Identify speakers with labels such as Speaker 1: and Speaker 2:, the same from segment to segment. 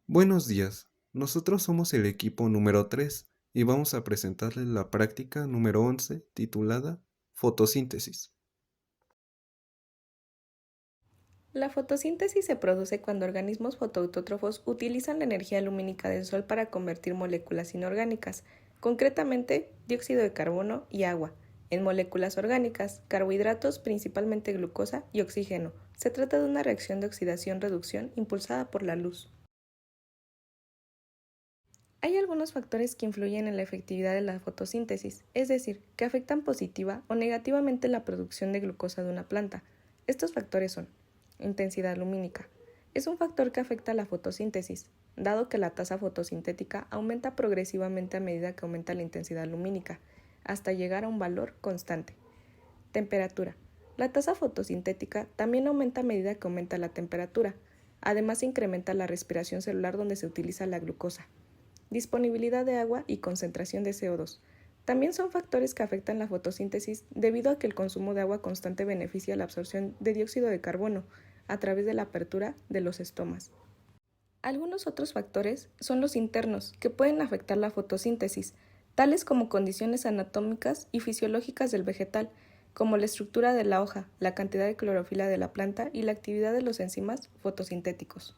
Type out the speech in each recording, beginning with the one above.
Speaker 1: Buenos días, nosotros somos el equipo número 3 y vamos a presentarles la práctica número 11 titulada Fotosíntesis.
Speaker 2: La fotosíntesis se produce cuando organismos fotoautótrofos utilizan la energía lumínica del sol para convertir moléculas inorgánicas, concretamente dióxido de carbono y agua, en moléculas orgánicas, carbohidratos, principalmente glucosa y oxígeno. Se trata de una reacción de oxidación-reducción impulsada por la luz. Hay algunos factores que influyen en la efectividad de la fotosíntesis, es decir, que afectan positiva o negativamente la producción de glucosa de una planta. Estos factores son: intensidad lumínica. Es un factor que afecta la fotosíntesis, dado que la tasa fotosintética aumenta progresivamente a medida que aumenta la intensidad lumínica, hasta llegar a un valor constante. Temperatura. La tasa fotosintética también aumenta a medida que aumenta la temperatura. Además, se incrementa la respiración celular donde se utiliza la glucosa. Disponibilidad de agua y concentración de CO2. También son factores que afectan la fotosíntesis debido a que el consumo de agua constante beneficia la absorción de dióxido de carbono a través de la apertura de los estomas. Algunos otros factores son los internos, que pueden afectar la fotosíntesis, tales como condiciones anatómicas y fisiológicas del vegetal, como la estructura de la hoja, la cantidad de clorofila de la planta y la actividad de los enzimas fotosintéticos.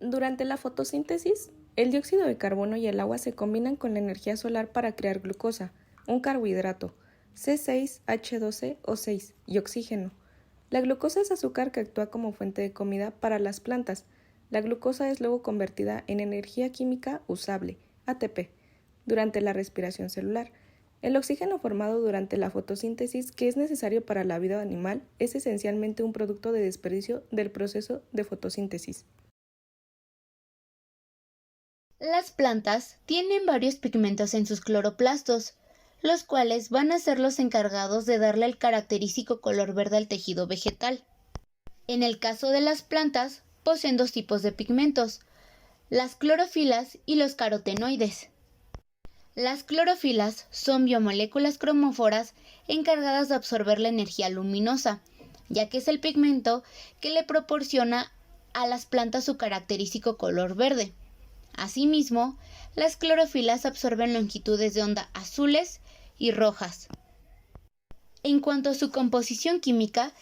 Speaker 2: Durante la fotosíntesis, el dióxido de carbono y el agua se combinan con la energía solar para crear glucosa, un carbohidrato, C6H12O6 y oxígeno. La glucosa es azúcar que actúa como fuente de comida para las plantas. La glucosa es luego convertida en energía química usable, ATP, durante la respiración celular. El oxígeno formado durante la fotosíntesis, que es necesario para la vida animal, es esencialmente un producto de desperdicio del proceso de fotosíntesis.
Speaker 3: Las plantas tienen varios pigmentos en sus cloroplastos, los cuales van a ser los encargados de darle el característico color verde al tejido vegetal. En el caso de las plantas, poseen dos tipos de pigmentos, las clorofilas y los carotenoides. Las clorofilas son biomoléculas cromóforas encargadas de absorber la energía luminosa, ya que es el pigmento que le proporciona a las plantas su característico color verde. Asimismo, las clorofilas absorben longitudes de onda azules y rojas. En cuanto a su composición química,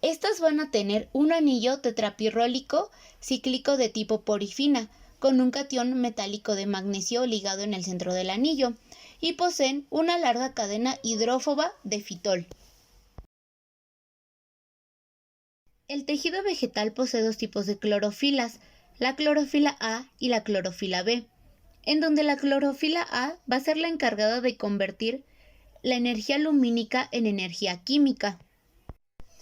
Speaker 3: estas van a tener un anillo tetrapirrólico cíclico de tipo porifina, con un catión metálico de magnesio ligado en el centro del anillo, y poseen una larga cadena hidrófoba de fitol. El tejido vegetal posee dos tipos de clorofilas, la clorofila A y la clorofila B, en donde la clorofila A va a ser la encargada de convertir la energía lumínica en energía química.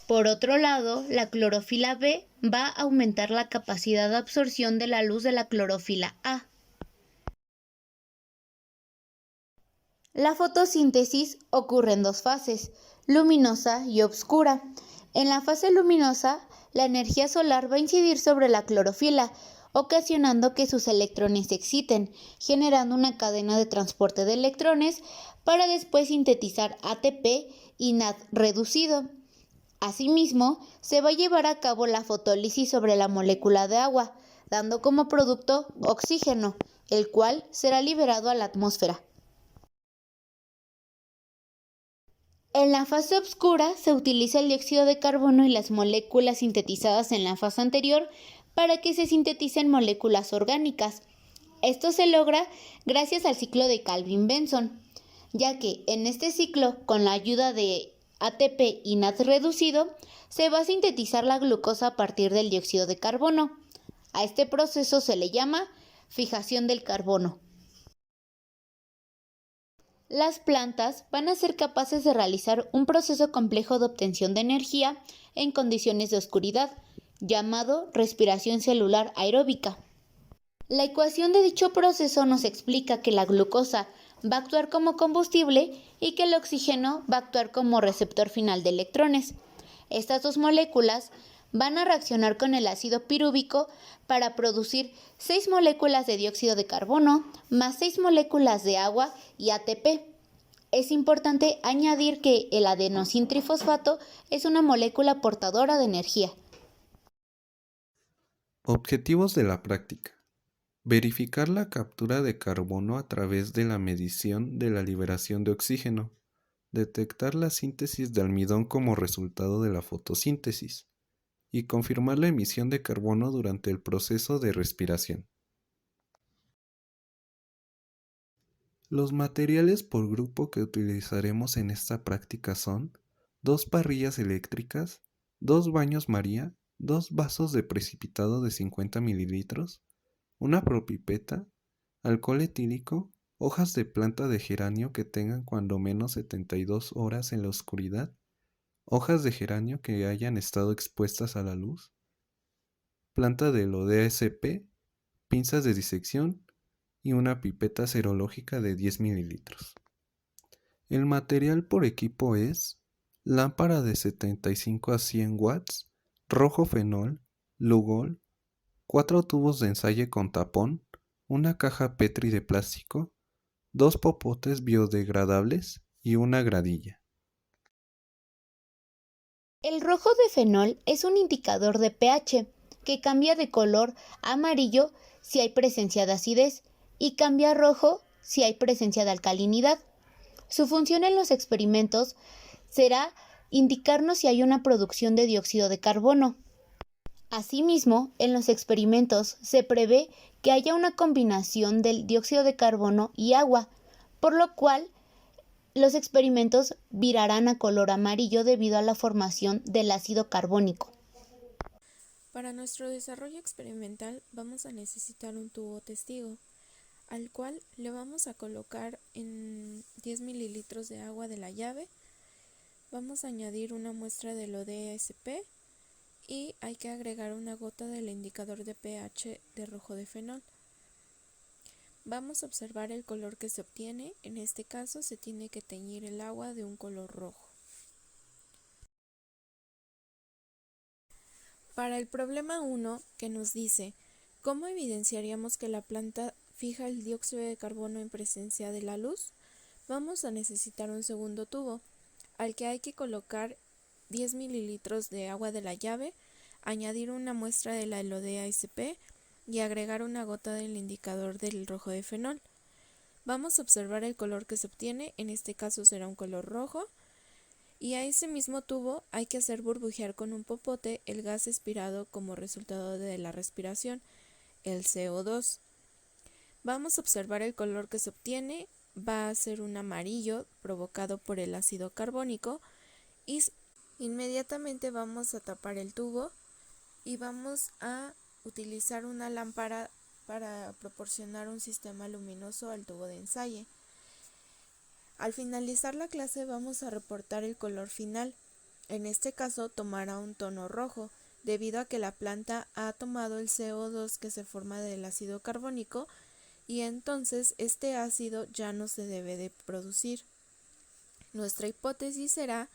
Speaker 3: Por otro lado, la clorofila B va a aumentar la capacidad de absorción de la luz de la clorofila A. La fotosíntesis ocurre en dos fases, luminosa y oscura. En la fase luminosa, la energía solar va a incidir sobre la clorofila, ocasionando que sus electrones se exciten, generando una cadena de transporte de electrones para después sintetizar ATP y NAD reducido. Asimismo, se va a llevar a cabo la fotólisis sobre la molécula de agua, dando como producto oxígeno, el cual será liberado a la atmósfera. En la fase oscura se utiliza el dióxido de carbono y las moléculas sintetizadas en la fase anterior para que se sinteticen moléculas orgánicas. Esto se logra gracias al ciclo de Calvin-Benson, ya que en este ciclo, con la ayuda de ATP y NAD reducido, se va a sintetizar la glucosa a partir del dióxido de carbono. A este proceso se le llama fijación del carbono. Las plantas van a ser capaces de realizar un proceso complejo de obtención de energía en condiciones de oscuridad, llamado respiración celular aeróbica. La ecuación de dicho proceso nos explica que la glucosa va a actuar como combustible y que el oxígeno va a actuar como receptor final de electrones. Estas dos moléculas van a reaccionar con el ácido pirúvico para producir 6 moléculas de dióxido de carbono más 6 moléculas de agua y ATP. Es importante añadir que el adenosintrifosfato es una molécula portadora de energía.
Speaker 1: Objetivos de la práctica. Verificar la captura de carbono a través de la medición de la liberación de oxígeno. Detectar la síntesis de almidón como resultado de la fotosíntesis. Y confirmar la emisión de carbono durante el proceso de respiración. Los materiales por grupo que utilizaremos en esta práctica son 2 parrillas eléctricas, 2 baños María, 2 vasos de precipitado de 50 mililitros, una propipeta, alcohol etílico, hojas de planta de geranio que tengan cuando menos 72 horas en la oscuridad, hojas de geranio que hayan estado expuestas a la luz, planta de Elodea sp, pinzas de disección y una pipeta serológica de 10 mililitros. El material por equipo es lámpara de 75 a 100 watts, rojo fenol, Lugol, 4 tubos de ensayo con tapón, una caja Petri de plástico, 2 popotes biodegradables y una gradilla.
Speaker 3: El rojo de fenol es un indicador de pH que cambia de color a amarillo si hay presencia de acidez y cambia a rojo si hay presencia de alcalinidad. Su función en los experimentos será indicarnos si hay una producción de dióxido de carbono. Asimismo, en los experimentos se prevé que haya una combinación del dióxido de carbono y agua, por lo cual los experimentos virarán a color amarillo debido a la formación del ácido carbónico.
Speaker 4: Para nuestro desarrollo experimental vamos a necesitar un tubo testigo, al cual le vamos a colocar en 10 mililitros de agua de la llave. Vamos a añadir una muestra de Elodea sp y hay que agregar una gota del indicador de pH de rojo de fenol. Vamos a observar el color que se obtiene. En este caso se tiene que teñir el agua de un color rojo. Para el problema 1, que nos dice ¿cómo evidenciaríamos que la planta fija el dióxido de carbono en presencia de la luz? Vamos a necesitar un segundo tubo, al que hay que colocar 10 mililitros de agua de la llave, añadir una muestra de la Elodea sp y agregar una gota del indicador del rojo de fenol. Vamos a observar el color que se obtiene, en este caso será un color rojo, y a ese mismo tubo hay que hacer burbujear con un popote el gas expirado como resultado de la respiración, el CO2. Vamos a observar el color que se obtiene, va a ser un amarillo provocado por el ácido carbónico y inmediatamente vamos a tapar el tubo y vamos a utilizar una lámpara para proporcionar un sistema luminoso al tubo de ensayo. Al finalizar la clase vamos a reportar el color final. En este caso tomará un tono rojo, debido a que la planta ha tomado el CO2 que se forma del ácido carbónico y entonces este ácido ya no se debe de producir. Nuestra hipótesis será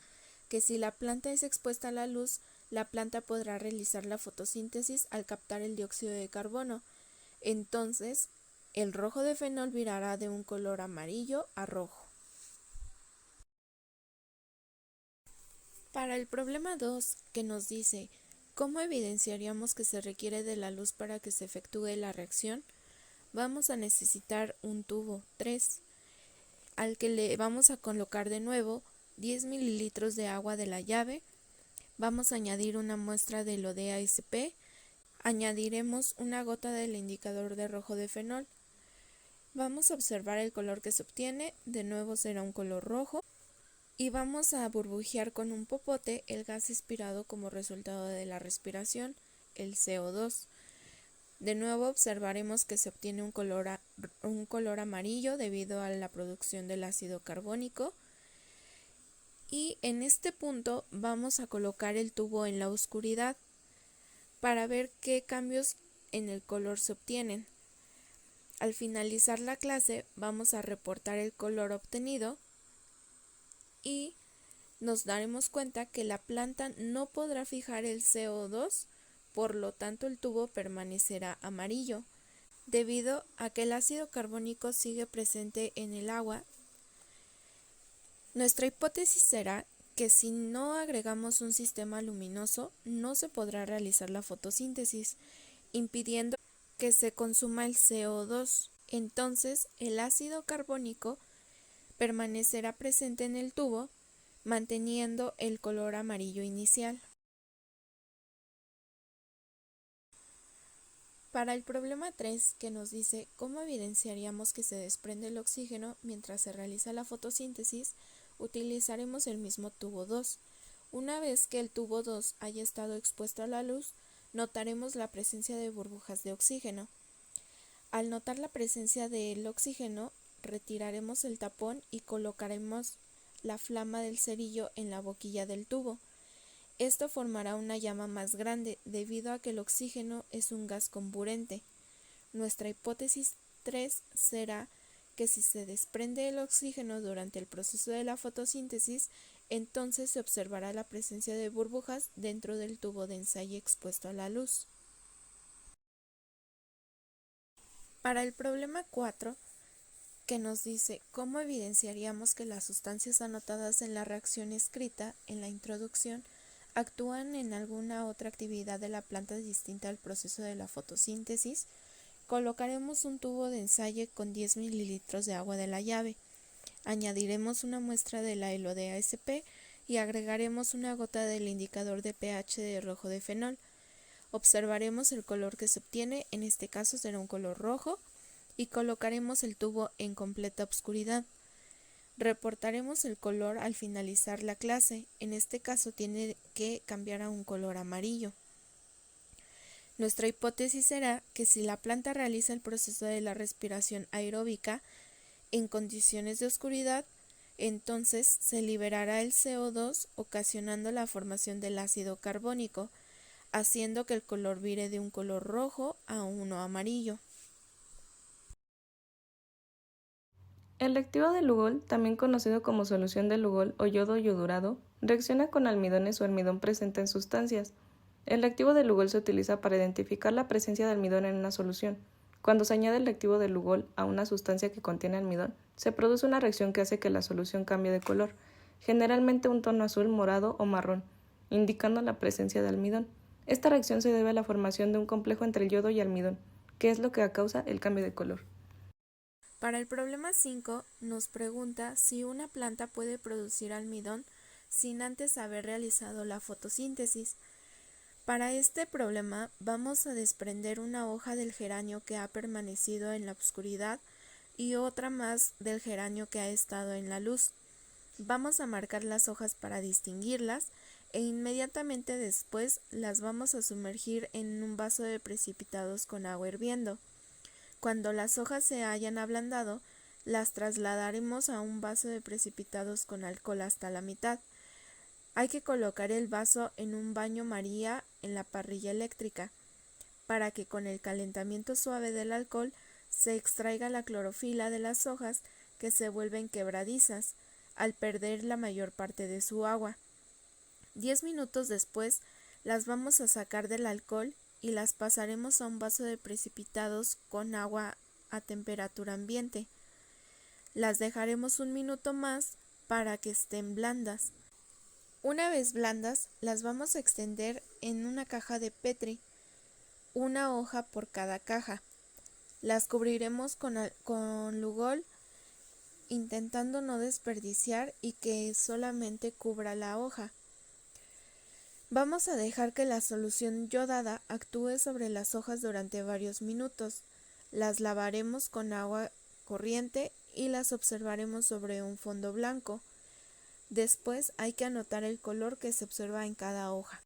Speaker 4: que si la planta es expuesta a la luz, la planta podrá realizar la fotosíntesis al captar el dióxido de carbono. Entonces, el rojo de fenol virará de un color amarillo a rojo. Para el problema 2, que nos dice ¿cómo evidenciaríamos que se requiere de la luz para que se efectúe la reacción? Vamos a necesitar un tubo 3, al que le vamos a colocar de nuevo 10 mililitros de agua de la llave. Vamos a añadir una muestra de Elodea sp, añadiremos una gota del indicador de rojo de fenol. Vamos a observar el color que se obtiene, de nuevo será un color rojo. Y vamos a burbujear con un popote el gas expirado como resultado de la respiración, el CO2. De nuevo observaremos que se obtiene un color amarillo debido a la producción del ácido carbónico. Y en este punto vamos a colocar el tubo en la oscuridad para ver qué cambios en el color se obtienen. Al finalizar la clase vamos a reportar el color obtenido y nos daremos cuenta que la planta no podrá fijar el CO2, por lo tanto el tubo permanecerá amarillo, debido a que el ácido carbónico sigue presente en el agua. Nuestra hipótesis será que si no agregamos un sistema luminoso, no se podrá realizar la fotosíntesis impidiendo que se consuma el CO2. Entonces, el ácido carbónico permanecerá presente en el tubo, manteniendo el color amarillo inicial. Para el problema 3, que nos dice cómo evidenciaríamos que se desprende el oxígeno mientras se realiza la fotosíntesis, utilizaremos el mismo tubo 2. Una vez que el tubo 2 haya estado expuesto a la luz, notaremos la presencia de burbujas de oxígeno. Al notar la presencia del oxígeno, retiraremos el tapón y colocaremos la flama del cerillo en la boquilla del tubo. Esto formará una llama más grande debido a que el oxígeno es un gas comburente. Nuestra hipótesis 3 será que si se desprende el oxígeno durante el proceso de la fotosíntesis, entonces se observará la presencia de burbujas dentro del tubo de ensayo expuesto a la luz. Para el problema 4, que nos dice cómo evidenciaríamos que las sustancias anotadas en la reacción escrita en la introducción actúan en alguna otra actividad de la planta distinta al proceso de la fotosíntesis, colocaremos un tubo de ensayo con 10 mililitros de agua de la llave, añadiremos una muestra de la LOD-ASP y agregaremos una gota del indicador de pH de rojo de fenol. Observaremos el color que se obtiene, en este caso será un color rojo, y colocaremos el tubo en completa oscuridad. Reportaremos el color al finalizar la clase, en este caso tiene que cambiar a un color amarillo. Nuestra hipótesis será que si la planta realiza el proceso de la respiración aeróbica en condiciones de oscuridad, entonces se liberará el CO2 ocasionando la formación del ácido carbónico, haciendo que el color vire de un color rojo a uno amarillo.
Speaker 2: El reactivo de Lugol, también conocido como solución de Lugol o yodo yodurado, reacciona con almidones o almidón presente en sustancias. El reactivo de Lugol se utiliza para identificar la presencia de almidón en una solución. Cuando se añade el reactivo de Lugol a una sustancia que contiene almidón, se produce una reacción que hace que la solución cambie de color, generalmente un tono azul, morado o marrón, indicando la presencia de almidón. Esta reacción se debe a la formación de un complejo entre el yodo y almidón, que es lo que causa el cambio de color.
Speaker 4: Para el problema 5 nos pregunta si una planta puede producir almidón sin antes haber realizado la fotosíntesis. Para este problema vamos a desprender una hoja del geranio que ha permanecido en la oscuridad y otra más del geranio que ha estado en la luz. Vamos a marcar las hojas para distinguirlas e inmediatamente después las vamos a sumergir en un vaso de precipitados con agua hirviendo. Cuando las hojas se hayan ablandado, las trasladaremos a un vaso de precipitados con alcohol hasta la mitad. Hay que colocar el vaso en un baño María en la parrilla eléctrica, para que con el calentamiento suave del alcohol se extraiga la clorofila de las hojas que se vuelven quebradizas, al perder la mayor parte de su agua. 10 minutos después las vamos a sacar del alcohol y las pasaremos a un vaso de precipitados con agua a temperatura ambiente. Las dejaremos un minuto más para que estén blandas. Una vez blandas, las vamos a extender en una caja de Petri, una hoja por cada caja. Las cubriremos con Lugol, intentando no desperdiciar y que solamente cubra la hoja. Vamos a dejar que la solución yodada actúe sobre las hojas durante varios minutos. Las lavaremos con agua corriente y las observaremos sobre un fondo blanco. Después hay que anotar el color que se observa en cada hoja.